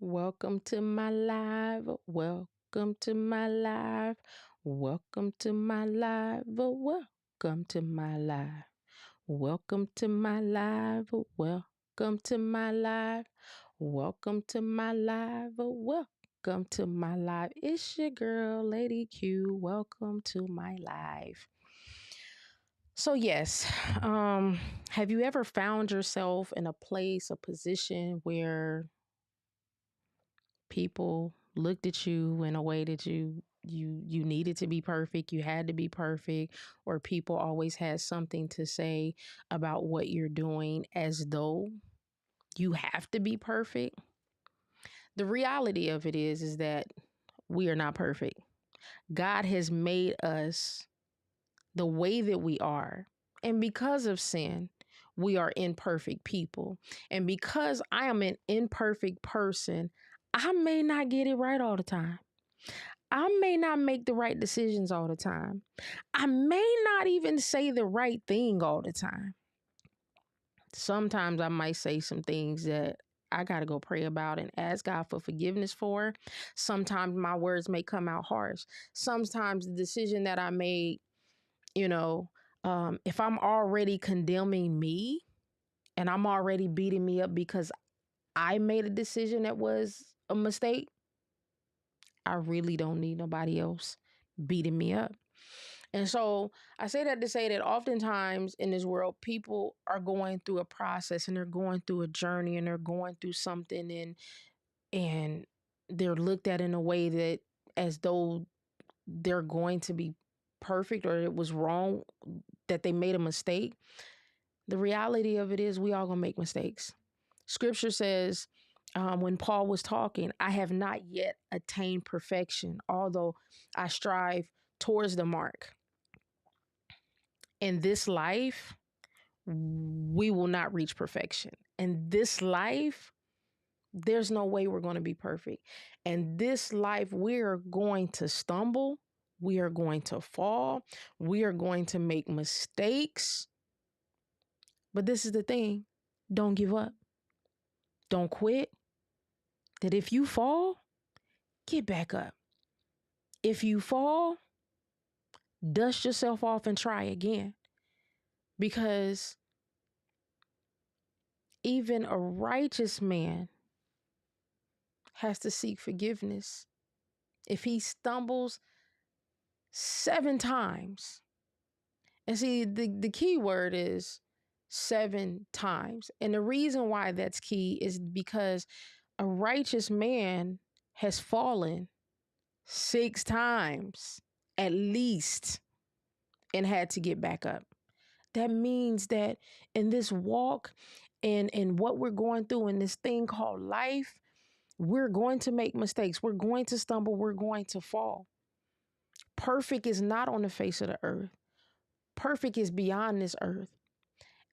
Welcome to my live. Welcome to my live. Welcome to my live. Welcome to my live. Welcome to my live. Welcome to my live. Welcome to my live. Welcome to my live. It's your girl, Lady Q. Welcome to my live. So yes, have you ever found yourself in a place, a position where people looked at you in a way that you needed to be perfect, you had to be perfect, or people always had something to say about what you're doing as though you have to be perfect? The reality of it is that we are not perfect. God has made us the way that we are, and because of sin, we are imperfect people. And because I am an imperfect person, I may not get it right all the time. I may not make the right decisions all the time. I may not even say the right thing all the time. Sometimes I might say some things that I got to go pray about and ask God for forgiveness for. Sometimes my words may come out harsh. Sometimes the decision that I made, you know, if I'm already condemning me and I'm already beating me up because I made a decision that was a mistake, I really don't need nobody else beating me up. And so I say that to say that oftentimes in this world, people are going through a process and they're going through a journey and they're going through something, and they're looked at in a way that as though they're going to be perfect or it was wrong, that they made a mistake. The reality of it is we all gonna make mistakes. Scripture says, when Paul was talking, I have not yet attained perfection, although I strive towards the mark. In this life, we will not reach perfection. In this life, there's no way we're going to be perfect. In this life, we are going to stumble. We are going to fall. We are going to make mistakes. But this is the thing, don't give up. Don't quit. That if you fall, get back up. If you fall, dust yourself off and try again. Because even a righteous man has to seek forgiveness. If he stumbles 7 times, and see, the key word is 7 times. And the reason why that's key is because a righteous man has fallen 6 times at least and had to get back up. That means that in this walk and what we're going through in this thing called life, we're going to make mistakes. We're going to stumble. We're going to fall. Perfect is not on the face of the earth. Perfect is beyond this earth.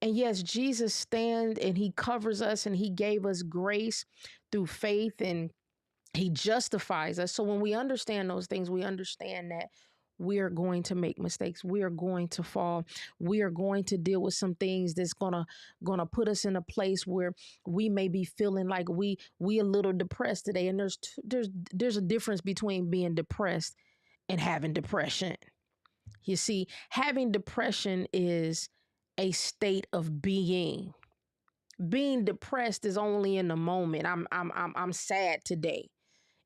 And yes, Jesus stands and he covers us and he gave us grace through faith and he justifies us. So when we understand those things, we understand that we are going to make mistakes. We are going to fall. We are going to deal with some things that's gonna put us in a place where we may be feeling like we a little depressed today. And there's a difference between being depressed and having depression. You see, having depression is a state of being. Being depressed is only in the moment. I'm sad today.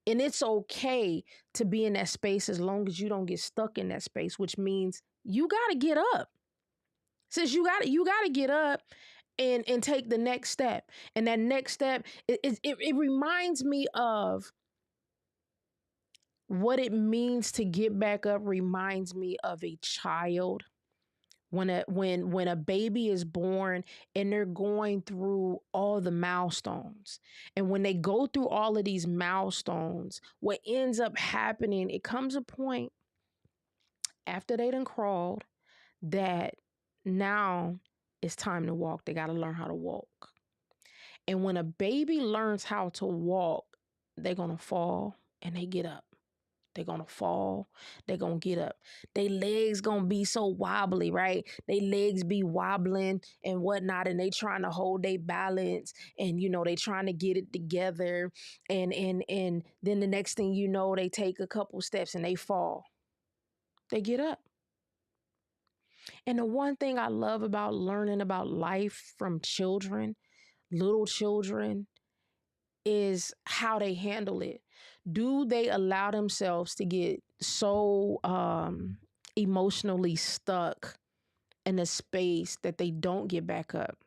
And it's okay to be in that space as long as you don't get stuck in that space, which means you got to get up. Since you got to get up and take the next step. And that next step it reminds me of what it means to get back up, reminds me of a child when a baby is born and they're going through all the milestones. And when they go through all of these milestones, what ends up happening, it comes a point after they done crawled that now it's time to walk. They got to learn how to walk. And when a baby learns how to walk, they're going to fall and they get up. They're going to fall. They're going to get up. Their legs going to be so wobbly, right? They legs be wobbling and whatnot, and they trying to hold their balance, and, they trying to get it together. And then the next thing you know, they take a couple steps and they fall. They get up. And the one thing I love about learning about life from children, little children, is how they handle it. Do they allow themselves to get so emotionally stuck in a space that they don't get back up?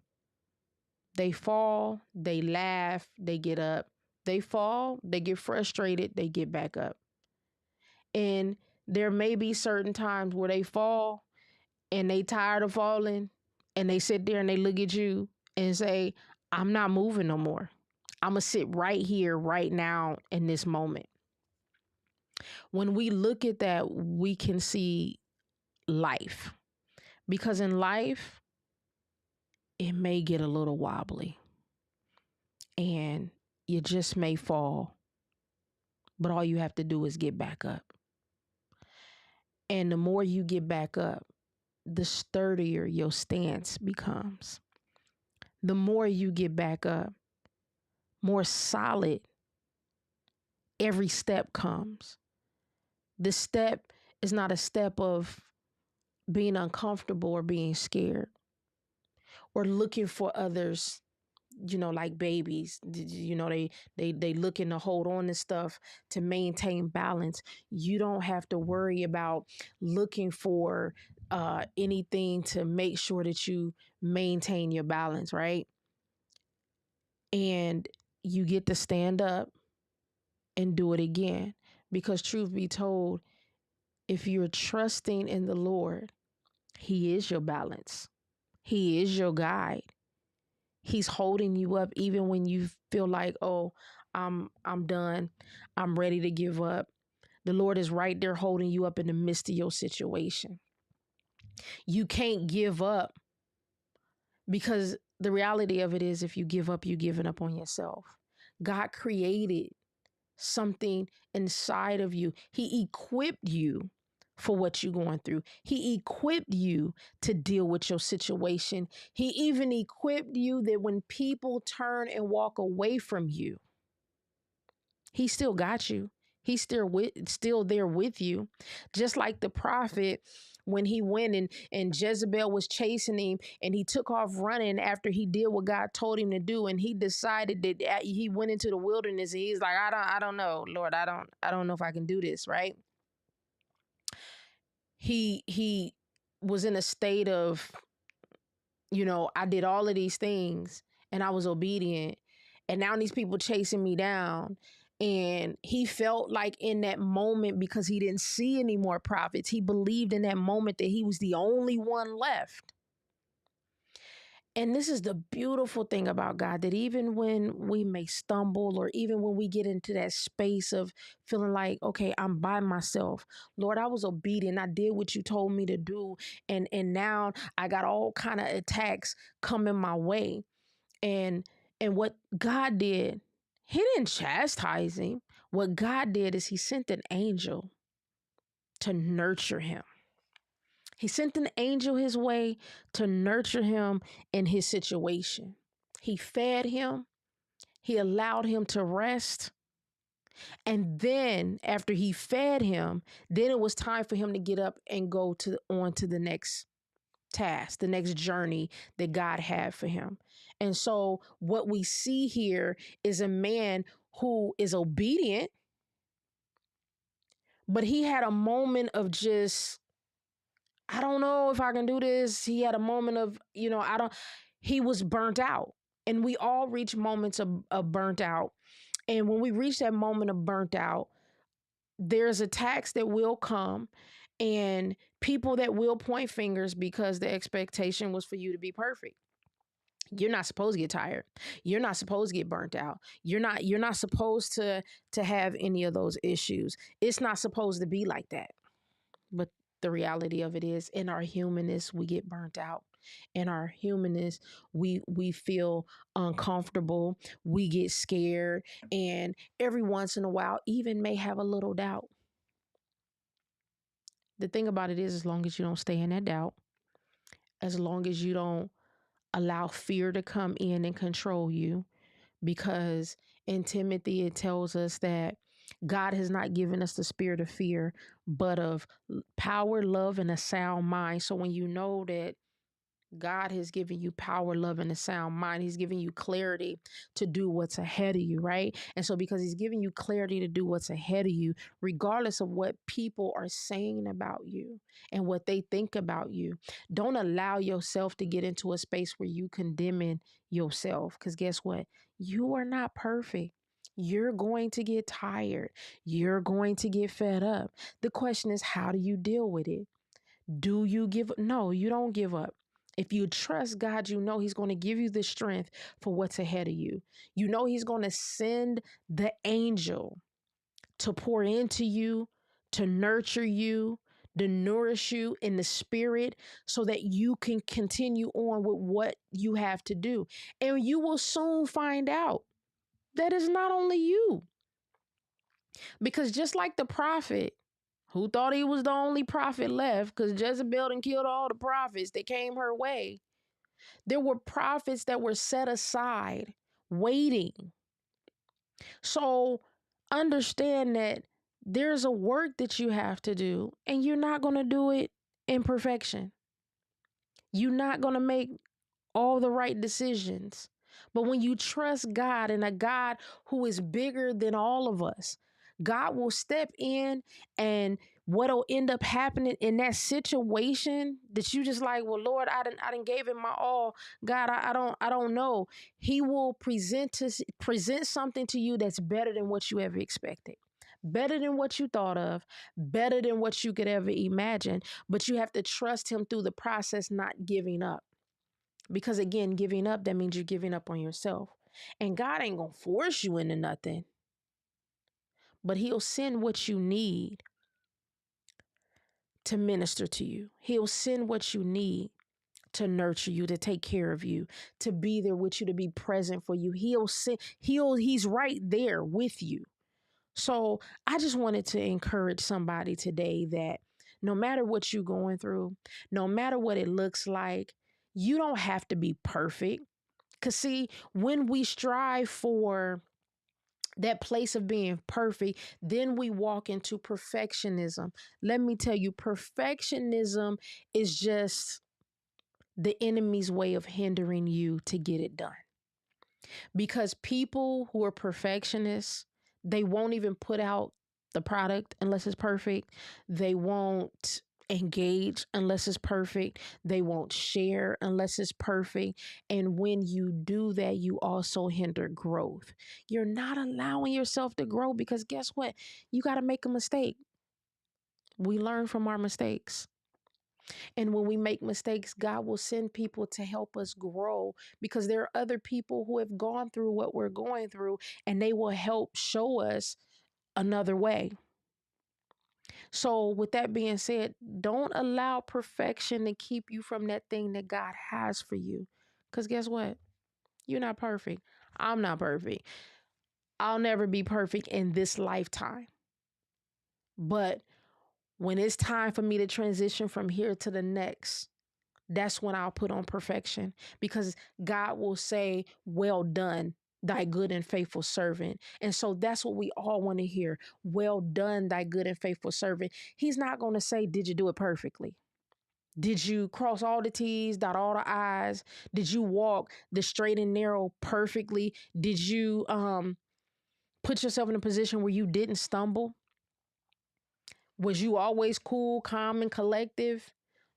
They fall, they laugh, they get up. They fall, they get frustrated, they get back up. And there may be certain times where they fall and they tired of falling, and they sit there and they look at you and say, I'm not moving no more. I'm going to sit right here, right now, in this moment. When we look at that, we can see life. Because in life, it may get a little wobbly. And you just may fall. But all you have to do is get back up. And the more you get back up, the sturdier your stance becomes. The more you get back up, more solid every step comes. The step is not a step of being uncomfortable or being scared or looking for others, like babies. They looking to hold on to stuff to maintain balance. You don't have to worry about looking for anything to make sure that you maintain your balance, right? And you get to stand up and do it again. Because truth be told, if you're trusting in the Lord, He is your balance. He is your guide. He's holding you up even when you feel like, oh, I'm done. I'm ready to give up. The Lord is right there holding you up in the midst of your situation. You can't give up, because the reality of it is, if you give up, you're giving up on yourself. God created something inside of you. He equipped you for what you're going through. He equipped you to deal with your situation. He even equipped you that when people turn and walk away from you, He still got you. He's still there with you. Just like the prophet, when he went and Jezebel was chasing him, and he took off running after he did what God told him to do, and he decided that he went into the wilderness, and he's like, I don't know, Lord, I don't know if I can do this, right? He was in a state of, I did all of these things and I was obedient, and now these people chasing me down. And he felt like in that moment, because he didn't see any more prophets, he believed in that moment that he was the only one left. And this is the beautiful thing about God, that even when we may stumble, or even when we get into that space of feeling like, okay, I'm by myself, Lord, I was obedient. I did what you told me to do. And now I got all kind of attacks coming my way. And what God did, He didn't chastise him. What God did is He sent an angel to nurture him. He sent an angel his way to nurture him in his situation. He fed him. He allowed him to rest. And then after he fed him, then it was time for him to get up and go on to the next task, the next journey that God had for him. And so what we see here is a man who is obedient, but he had a moment of just, I don't know if I can do this. He had a moment of, he was burnt out. And we all reach moments of burnt out. And when we reach that moment of burnt out, there's attacks that will come, and people that will point fingers, because the expectation was for you to be perfect. You're not supposed to get tired. You're not supposed to get burnt out. You're not supposed to have any of those issues. It's not supposed to be like that. But the reality of it is, in our humanness, we get burnt out. In our humanness, we feel uncomfortable. We get scared. And every once in a while, even may have a little doubt. The thing about it is, as long as you don't stay in that doubt, as long as you don't allow fear to come in and control you, because in Timothy, it tells us that God has not given us the spirit of fear, but of power, love, and a sound mind. So when you know that God has given you power, love, and a sound mind. He's giving you clarity to do what's ahead of you, right? And so, because He's giving you clarity to do what's ahead of you, regardless of what people are saying about you and what they think about you, don't allow yourself to get into a space where you condemning yourself. Because guess what? You are not perfect. You're going to get tired. You're going to get fed up. The question is, how do you deal with it? Do you give up? No, you don't give up. If you trust God, you know He's going to give you the strength for what's ahead of you. You know He's going to send the angel to pour into you, to nurture you, to nourish you in the spirit so that you can continue on with what you have to do. And you will soon find out that it's not only you. Because just like the prophet who thought he was the only prophet left, because Jezebel done killed all the prophets that came her way, there were prophets that were set aside waiting. So understand that there's a work that you have to do, and you're not going to do it in perfection. You're not going to make all the right decisions. But when you trust God, and a God who is bigger than all of us, God will step in, and what'll end up happening in that situation that you just like, well, Lord, I didn't gave him my all. God, I don't know. He will present something to you that's better than what you ever expected. Better than what you thought of, better than what you could ever imagine. But you have to trust him through the process, not giving up. Because again, giving up, that means you're giving up on yourself. And God ain't going to force you into nothing, but He'll send what you need to minister to you. He'll send what you need to nurture you, to take care of you, to be there with you, to be present for you. He's right there with you. So I just wanted to encourage somebody today that no matter what you're going through, no matter what it looks like, you don't have to be perfect. Because see, when we strive for that place of being perfect, then we walk into perfectionism. Let me tell you, perfectionism is just the enemy's way of hindering you to get it done. Because people who are perfectionists, they won't even put out the product unless it's perfect. They won't engage unless it's perfect. They won't share unless it's perfect. And when you do that, you also hinder growth. You're not allowing yourself to grow because guess what? You got to make a mistake. We learn from our mistakes. And when we make mistakes, God will send people to help us grow because there are other people who have gone through what we're going through and they will help show us another way. So, with that being said, don't allow perfection to keep you from that thing that God has for you. Because guess what? You're not perfect. I'm not perfect. I'll never be perfect in this lifetime. But when it's time for me to transition from here to the next, that's when I'll put on perfection because God will say, well done, thy good and faithful servant. And so that's what we all want to hear. Well done, thy good and faithful servant. He's not going to say, did you do it perfectly? Did you cross all the T's, dot all the I's? Did you walk the straight and narrow perfectly? Did you put yourself in a position where you didn't stumble? Was you always cool, calm, and collective?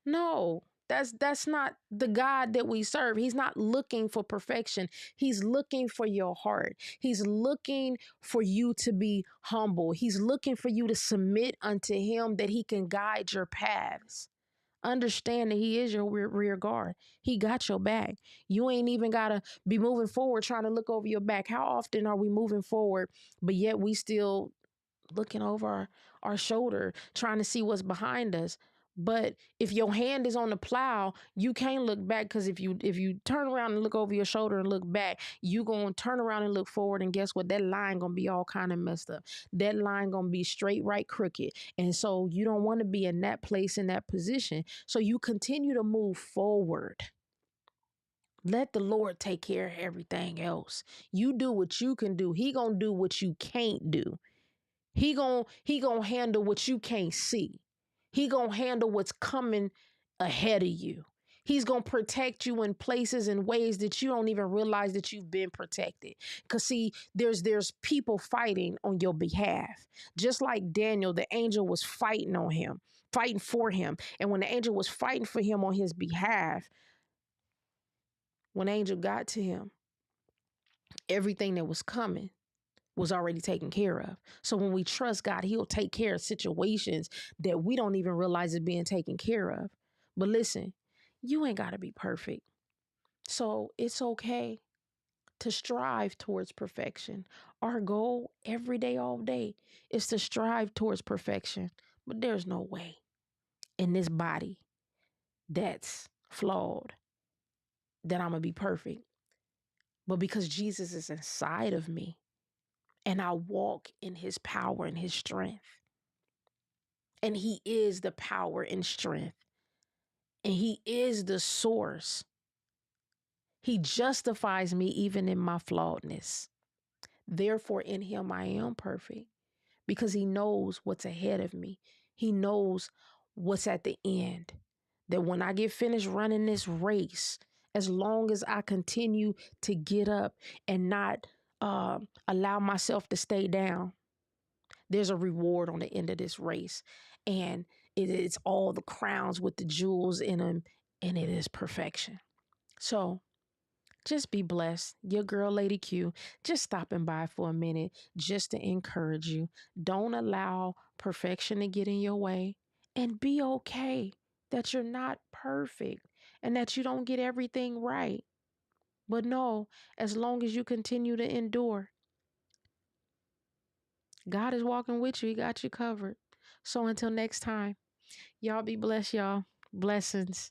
No, that's not the God that we serve. He's not looking for perfection. He's looking for your heart. He's looking for you to be humble. He's looking for you to submit unto him that he can guide your paths. Understand that he is your rear guard. He got your back. You ain't even got to be moving forward trying to look over your back. How often are we moving forward, but yet we still looking over our shoulder, trying to see what's behind us? But if your hand is on the plow, you can't look back, because if you turn around and look over your shoulder and look back, you gonna turn around and look forward, and guess what? That line gonna be all kind of messed up. That line gonna be straight right crooked, and so you don't want to be in that place, in that position. So you continue to move forward. Let the Lord take care of everything else. You do what you can do. He gonna do what you can't do. He gonna handle what you can't see. He gonna handle what's coming ahead of you. He's gonna protect you in places and ways that you don't even realize that you've been protected. Cause see, there's people fighting on your behalf. Just like Daniel, the angel was fighting on him, fighting for him. And when the angel was fighting for him on his behalf, when the angel got to him, everything that was coming was already taken care of. So when we trust God, he'll take care of situations that we don't even realize is being taken care of. But listen, you ain't got to be perfect. So it's okay to strive towards perfection. Our goal every day, all day, is to strive towards perfection. But there's no way in this body that's flawed that I'm going to be perfect. But because Jesus is inside of me and I walk in his power and his strength, and he is the power and strength, and he is the source. He justifies me even in my flawedness. Therefore, in him, I am perfect because he knows what's ahead of me. He knows what's at the end. That when I get finished running this race, as long as I continue to get up and not allow myself to stay down, there's a reward on the end of this race. And it's all the crowns with the jewels in them, and it is perfection. So just be blessed. Your girl, Lady Q, just stopping by for a minute just to encourage you. Don't allow perfection to get in your way, and be okay that you're not perfect and that you don't get everything right. But no, as long as you continue to endure, God is walking with you. He got you covered. So until next time, y'all be blessed, y'all. Blessings.